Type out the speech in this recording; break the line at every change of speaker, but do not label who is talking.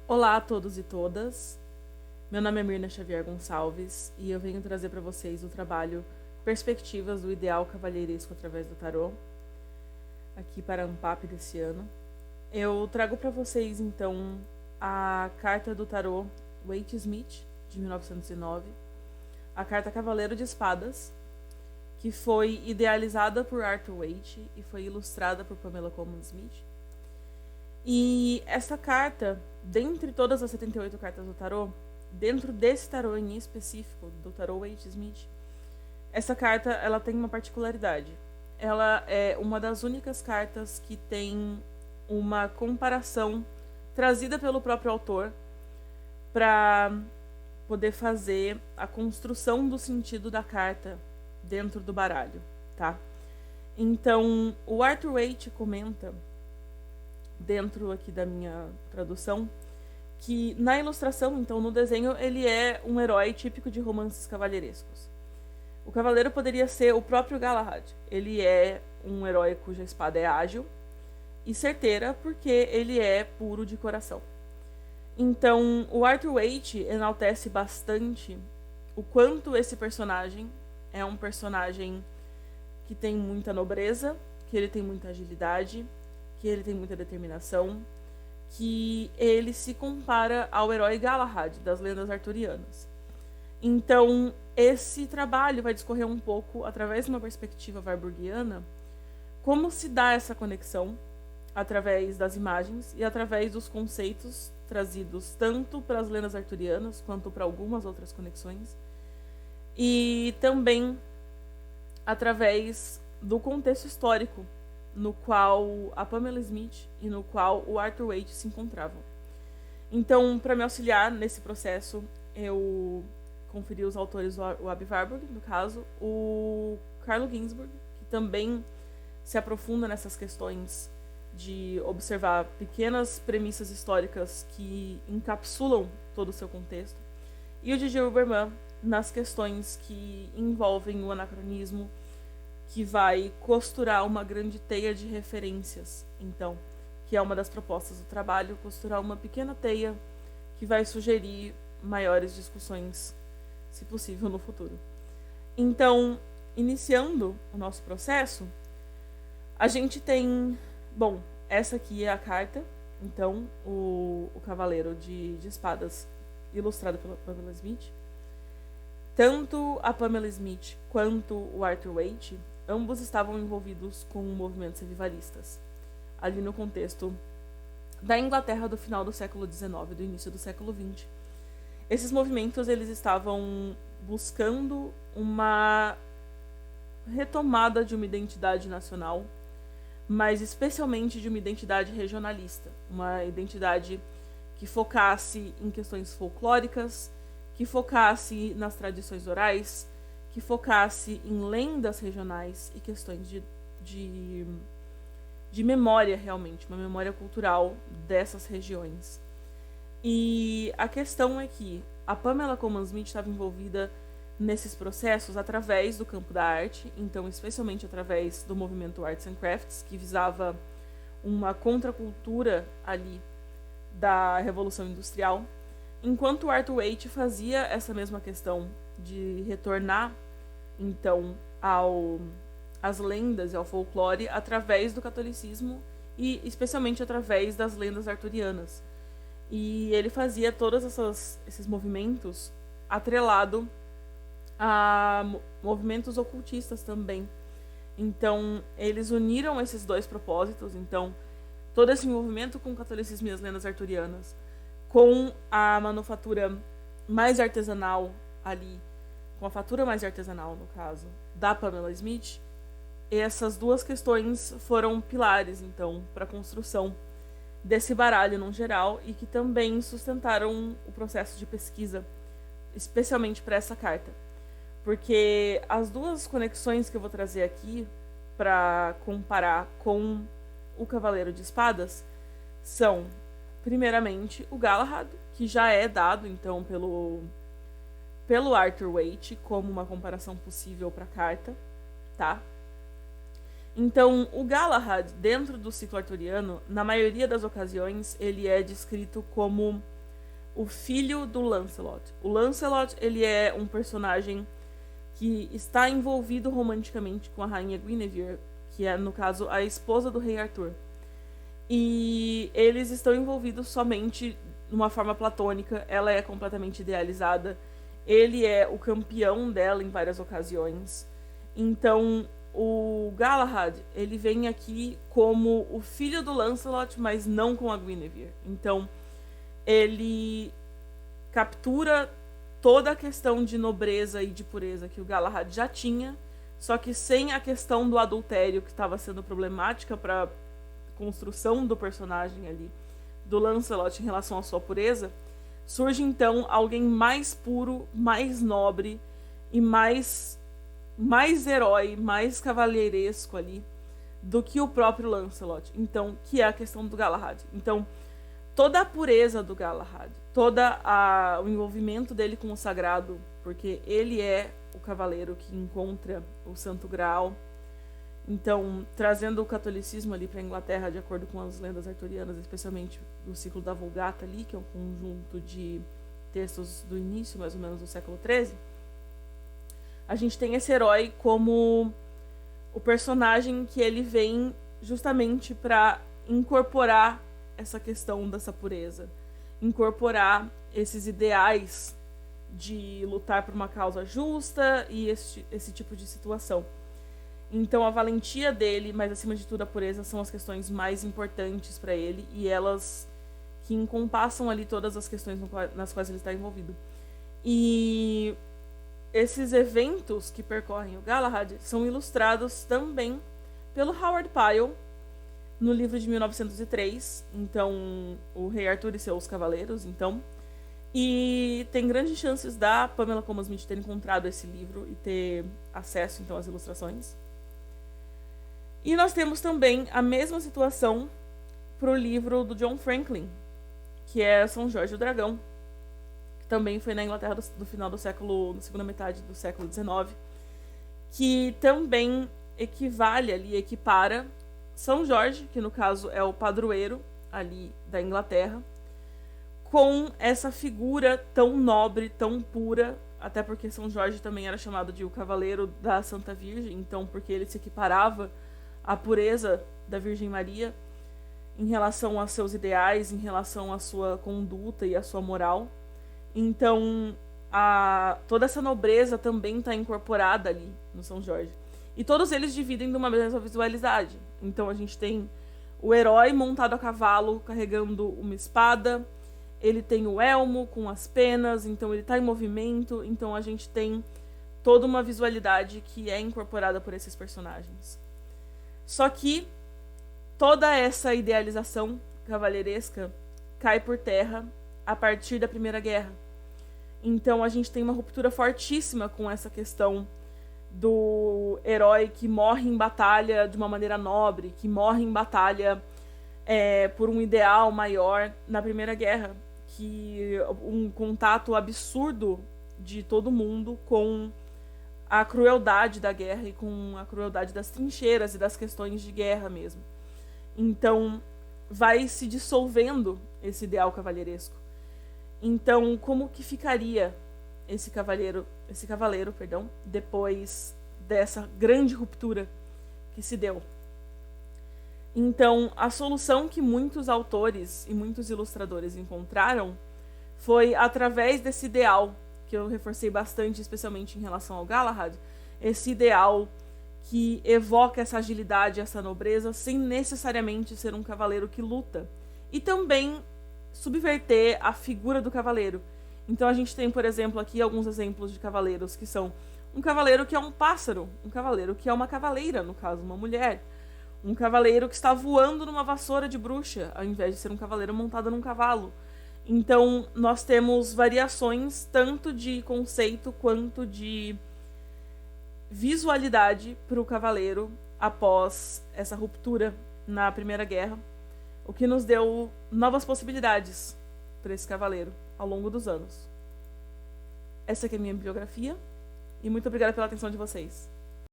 Olá a todos e todas. Meu nome é Mirna Xavier Gonçalves e eu venho trazer para vocês o trabalho Perspectivas do Ideal Cavalheiresco através do Tarô, aqui para a Ampap desse ano. Eu trago para vocês então a carta do Tarô Waite Smith, de 1909, a carta Cavaleiro de Espadas, que foi idealizada por Arthur Waite e foi ilustrada por Pamela Colman Smith. E essa carta, dentre todas as 78 cartas do tarô, dentro desse tarô em específico, do tarô Waite Smith, essa carta ela tem uma particularidade. Ela é uma das únicas cartas que tem uma comparação trazida pelo próprio autor para poder fazer a construção do sentido da carta dentro do baralho, tá? Então, o Arthur Waite comenta dentro aqui da minha tradução que na ilustração, então no desenho, ele é um herói típico de romances cavalheirescos. O cavaleiro poderia ser o próprio Galahad. Ele é um herói cuja espada é ágil e certeira porque ele é puro de coração. Então, o Arthur Waite enaltece bastante o quanto esse personagem é um personagem que tem muita nobreza, que ele tem muita agilidade, que ele tem muita determinação, que ele se compara ao herói Galahad das lendas arturianas. Então, esse trabalho vai discorrer um pouco, através de uma perspectiva warburgiana, como se dá essa conexão através das imagens e através dos conceitos trazidos tanto para as lendas arturianas quanto para algumas outras conexões, e também através do contexto histórico no qual a Pamela Smith e no qual o Arthur Waite se encontravam. Então, para me auxiliar nesse processo, eu conferi os autores, o Aby Warburg, no caso, o Carlo Ginzburg, que também se aprofunda nessas questões de observar pequenas premissas históricas que encapsulam todo o seu contexto, e o Gigi Huberman nas questões que envolvem o anacronismo, que vai costurar uma grande teia de referências, então, que é uma das propostas do trabalho, costurar uma pequena teia que vai sugerir maiores discussões, se possível, no futuro. Então, iniciando o nosso processo, a gente tem, bom, essa aqui é a carta, então, o Cavaleiro de Espadas, ilustrado pela Pamela Smith. Tanto a Pamela Smith quanto o Arthur Waite, ambos estavam envolvidos com movimentos revivalistas, ali no contexto da Inglaterra do final do século XIX, do início do século XX. Esses movimentos eles estavam buscando uma retomada de uma identidade nacional, mas especialmente de uma identidade regionalista, uma identidade que focasse em questões folclóricas, que focasse nas tradições orais, que focasse em lendas regionais e questões de memória, realmente, uma memória cultural dessas regiões. E a questão é que a Pamela Colman Smith estava envolvida nesses processos através do campo da arte, então especialmente através do movimento Arts and Crafts, que visava uma contracultura ali da Revolução Industrial, enquanto Arthur Waite fazia essa mesma questão de retornar, então, às lendas e ao folclore através do catolicismo e especialmente através das lendas arturianas. E ele fazia todos esses movimentos atrelado a movimentos ocultistas também. Então, eles uniram esses dois propósitos. Então, todo esse movimento com o catolicismo e as lendas arturianas, com a manufatura mais artesanal ali, com a fatura mais artesanal, no caso, da Pamela Smith, essas duas questões foram pilares, então, para a construção desse baralho no geral e que também sustentaram o processo de pesquisa, especialmente para essa carta. Porque as duas conexões que eu vou trazer aqui para comparar com o Cavaleiro de Espadas são, primeiramente, o Galahad, que já é dado, então, pelo Arthur Waite como uma comparação possível para a carta, tá? Então, o Galahad, dentro do ciclo arturiano, na maioria das ocasiões, ele é descrito como o filho do Lancelot. O Lancelot, ele é um personagem que está envolvido romanticamente com a rainha Guinevere, que é, no caso, a esposa do rei Arthur. E eles estão envolvidos somente de uma forma platônica, ela é completamente idealizada, ele é o campeão dela em várias ocasiões. Então, o Galahad, ele vem aqui como o filho do Lancelot, mas não com a Guinevere. Então, ele captura toda a questão de nobreza e de pureza que o Galahad já tinha, só que sem a questão do adultério que estava sendo problemática para a construção do personagem ali, do Lancelot em relação à sua pureza. Surge então alguém mais puro, mais nobre e mais herói, mais cavalheiresco ali do que o próprio Lancelot. Então, que é a questão do Galahad. Então, toda a pureza do Galahad, o envolvimento dele com o sagrado, porque ele é o cavaleiro que encontra o Santo Graal. Então, trazendo o catolicismo ali para a Inglaterra, de acordo com as lendas arturianas, especialmente do ciclo da Vulgata ali, que é um conjunto de textos do início, mais ou menos, do século XIII, a gente tem esse herói como o personagem que ele vem justamente para incorporar essa questão dessa pureza, incorporar esses ideais de lutar por uma causa justa e esse tipo de situação. Então a valentia dele, mas acima de tudo a pureza, são as questões mais importantes para ele, e elas que encompassam ali todas as questões nas quais ele está envolvido. E esses eventos que percorrem o Galahad são ilustrados também pelo Howard Pyle no livro de 1903, então o Rei Arthur e seus Cavaleiros, então. E tem grandes chances da Pamela Colman Smith ter encontrado esse livro e ter acesso então às ilustrações. E nós temos também a mesma situação para o livro do John Franklin, que é São Jorge o Dragão, que também foi na Inglaterra do final do século, na segunda metade do século XIX, que também equivale ali, equipara São Jorge, que no caso é o padroeiro ali da Inglaterra, com essa figura tão nobre, tão pura, até porque São Jorge também era chamado de o Cavaleiro da Santa Virgem, então porque ele se equiparava à pureza da Virgem Maria em relação aos seus ideais, em relação à sua conduta e à sua moral. Então, toda essa nobreza também está incorporada ali no São Jorge. E todos eles dividem de uma mesma visualidade. Então, a gente tem o herói montado a cavalo, carregando uma espada. Ele tem o elmo com as penas, então ele está em movimento. Então, a gente tem toda uma visualidade que é incorporada por esses personagens. Só que toda essa idealização cavalheiresca cai por terra a partir da Primeira Guerra. Então a gente tem uma ruptura fortíssima com essa questão do herói que morre em batalha de uma maneira nobre, que morre em batalha por um ideal maior na Primeira Guerra, que um contato absurdo de todo mundo com a crueldade da guerra e com a crueldade das trincheiras e das questões de guerra mesmo. Então, vai se dissolvendo esse ideal cavalheiresco. Então, como que ficaria esse cavaleiro, depois dessa grande ruptura que se deu? Então, a solução que muitos autores e muitos ilustradores encontraram foi através desse ideal, que eu reforcei bastante, especialmente em relação ao Galahad, esse ideal que evoca essa agilidade, essa nobreza, sem necessariamente ser um cavaleiro que luta. E também subverter a figura do cavaleiro. Então a gente tem, por exemplo, aqui alguns exemplos de cavaleiros que são um cavaleiro que é um pássaro, um cavaleiro que é uma cavaleira, no caso, uma mulher, um cavaleiro que está voando numa vassoura de bruxa, ao invés de ser um cavaleiro montado num cavalo. Então nós temos variações tanto de conceito quanto de visualidade para o cavaleiro após essa ruptura na Primeira Guerra, o que nos deu novas possibilidades para esse cavaleiro ao longo dos anos. Essa aqui é a minha bibliografia e muito obrigada pela atenção de vocês.